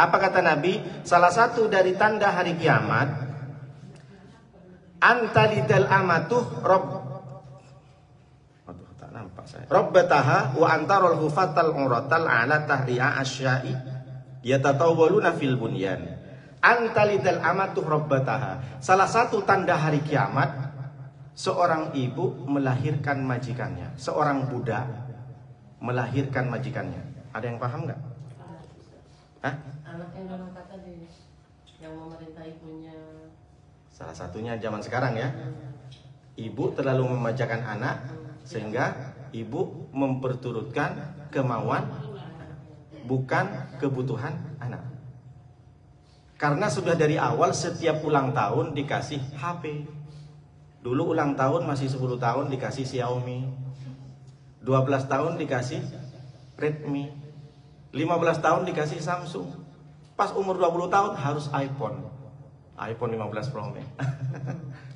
Apa kata Nabi? Salah satu dari tanda hari kiamat, antalidal amatuh Rabbataha wa antarul hufatal uratal ala tahri'a asyai yatatawwaluna fil bunyan. Antalidal amatuh rabbataha. Salah satu tanda hari kiamat, seorang ibu melahirkan majikannya, seorang budak melahirkan majikannya. Ada yang paham nggak? Hah? Anak yang dalam kata yang memerintah ibunya. Salah satunya zaman sekarang ya. Ibu terlalu memanjakan anak sehingga ibu memperturutkan kemauan bukan kebutuhan anak. Karena sudah dari awal setiap ulang tahun dikasih HP. Dulu ulang tahun masih 10 tahun dikasih Xiaomi, 12 tahun dikasih Redmi, 15 tahun dikasih Samsung. Pas umur 20 tahun harus iPhone 15 Pro Max.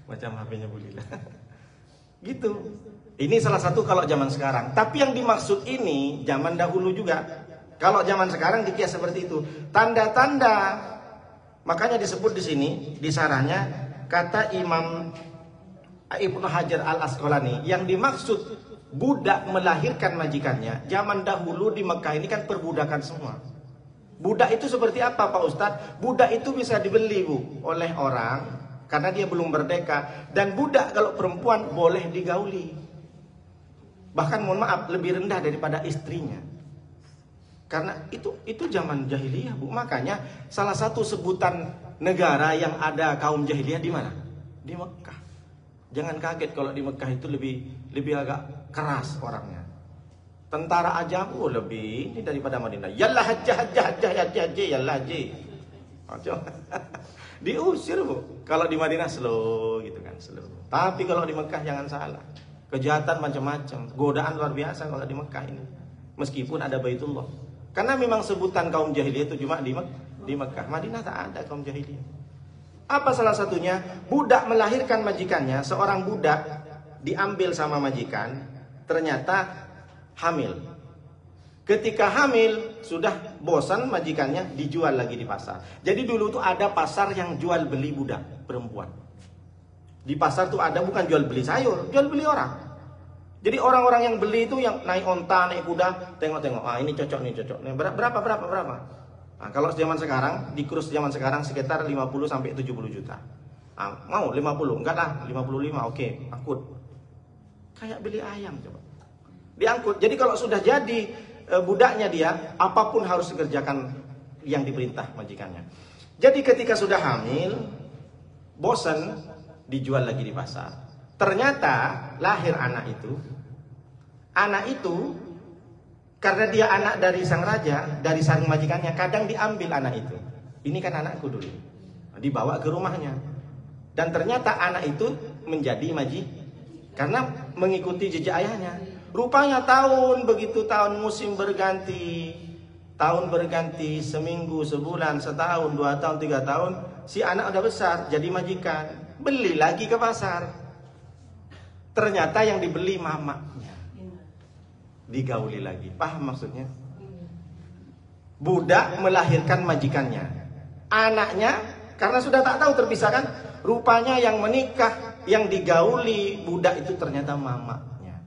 Macam HP-nya Bu Lila. Gitu. Ini salah satu kalau zaman sekarang. Tapi yang dimaksud ini zaman dahulu juga. Kalau zaman sekarang dikias seperti itu. Tanda-tanda. Makanya disebut di sini di sarahnya kata Imam Ibnu Hajar Al-Asqalani, yang dimaksud budak melahirkan majikannya. Zaman dahulu di Mekah ini kan perbudakan semua. Budak itu seperti apa Pak Ustadz? Budak itu bisa dibeli Bu oleh orang karena dia belum merdeka. Dan budak kalau perempuan boleh digauli. Bahkan mohon maaf lebih rendah daripada istrinya. Karena itu zaman jahiliyah Bu. Makanya salah satu sebutan negara yang ada kaum jahiliyah di mana? Di Mekah. Jangan kaget kalau di Mekah itu lebih agak keras orangnya. Tentara aja lebih ini daripada Madinah. Yallah hajjah yallah haji. Diusir Bu. Kalau di Madinah slow gitu kan, slow. Tapi kalau di Mekah jangan salah. Kejahatan macam-macam, godaan luar biasa kalau di Mekah ini. Meskipun ada Baitullah. Karena memang sebutan kaum jahiliyah itu cuma di Mekah. Madinah tak ada kaum jahiliyah. Apa salah satunya? Budak melahirkan majikannya. Seorang budak diambil sama majikan, ternyata hamil. Ketika hamil, sudah bosan majikannya, dijual lagi di pasar. Jadi dulu tuh ada pasar yang jual beli budak perempuan. Di pasar tuh ada bukan jual beli sayur, jual beli orang. Jadi orang-orang yang beli itu yang naik onta, naik kuda, tengok-tengok. Ah ini cocok nih, cocok. Nih, berapa? Nah, kalau zaman sekarang, di kurs zaman sekarang sekitar 50 sampai 70 juta. Ah, mau 50? Enggak lah, 55. Oke, angkut. Kayak beli ayam coba. Diangkut. Jadi kalau sudah jadi budaknya dia, apapun harus dikerjakan yang diperintah majikannya. Jadi ketika sudah hamil, bosan, dijual lagi di pasar. Ternyata lahir anak itu. Anak itu karena dia anak dari sang raja, dari sang majikannya, kadang diambil anak itu. Ini kan anakku dulu. Dibawa ke rumahnya. Dan ternyata anak itu menjadi karena mengikuti jejak ayahnya. Rupanya begitu tahun musim berganti, tahun berganti, seminggu, sebulan, setahun, 2 tahun, 3 tahun, si anak udah besar, jadi majikan. Beli lagi ke pasar. Ternyata yang dibeli mamanya. Digauli lagi. Paham maksudnya? Budak melahirkan majikannya. Anaknya karena sudah tak tahu terpisahkan, rupanya yang menikah, yang digauli budak itu ternyata mamanya.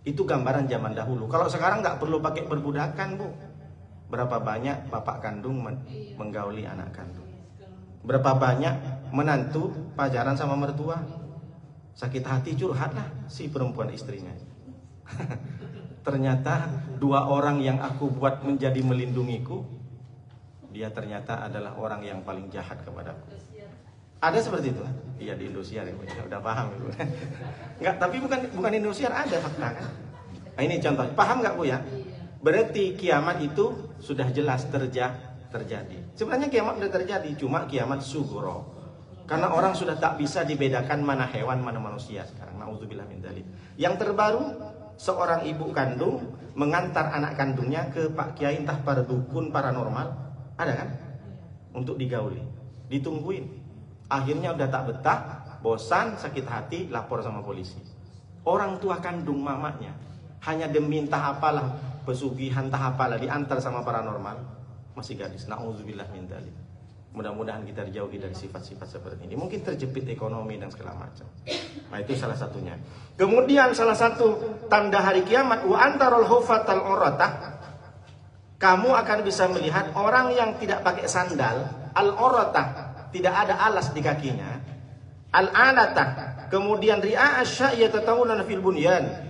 Itu gambaran zaman dahulu. Kalau sekarang nggak perlu pakai perbudakan Bu. Berapa banyak bapak kandung menggauli anak kandung. Berapa banyak menantu pacaran sama mertua. Sakit hati curhatlah si perempuan istrinya. Ternyata 2 orang yang aku buat menjadi melindungiku, dia ternyata adalah orang yang paling jahat kepadaku. Ada seperti itu? Iya di Indosiar ya, udah paham Ibu. Enggak, tapi bukan Indosiar, ada fakta kan. Nah, ini contoh. Paham nggak Bu ya? Berarti kiamat itu sudah jelas terjadi. Sebenarnya kiamat sudah terjadi, cuma kiamat sugro. Karena orang sudah tak bisa dibedakan mana hewan, mana manusia sekarang. Nauzubillah min dzalik. Yang terbaru, seorang ibu kandung mengantar anak kandungnya ke Pak Kiai, entah para dukun paranormal, ada kan? Untuk digauli, ditungguin. Akhirnya udah tak betah, bosan, sakit hati, lapor sama polisi. Orang tua kandung mamanya hanya demi entah apalah, pesugihan entah apalah, diantar sama paranormal. masih gadis. Nauzubillah min dzalik. Mudah-mudahan kita dijauhi dari sifat-sifat seperti ini. Mungkin terjepit ekonomi dan segala macam. Nah, itu salah satunya. Kemudian salah satu tanda hari kiamat, wa antarul hufatal uratah. Kamu akan bisa melihat orang yang tidak pakai sandal, al-uratah, tidak ada alas di kakinya. Al-anatah, kemudian ri'a asya yatatawuna fil bunyan,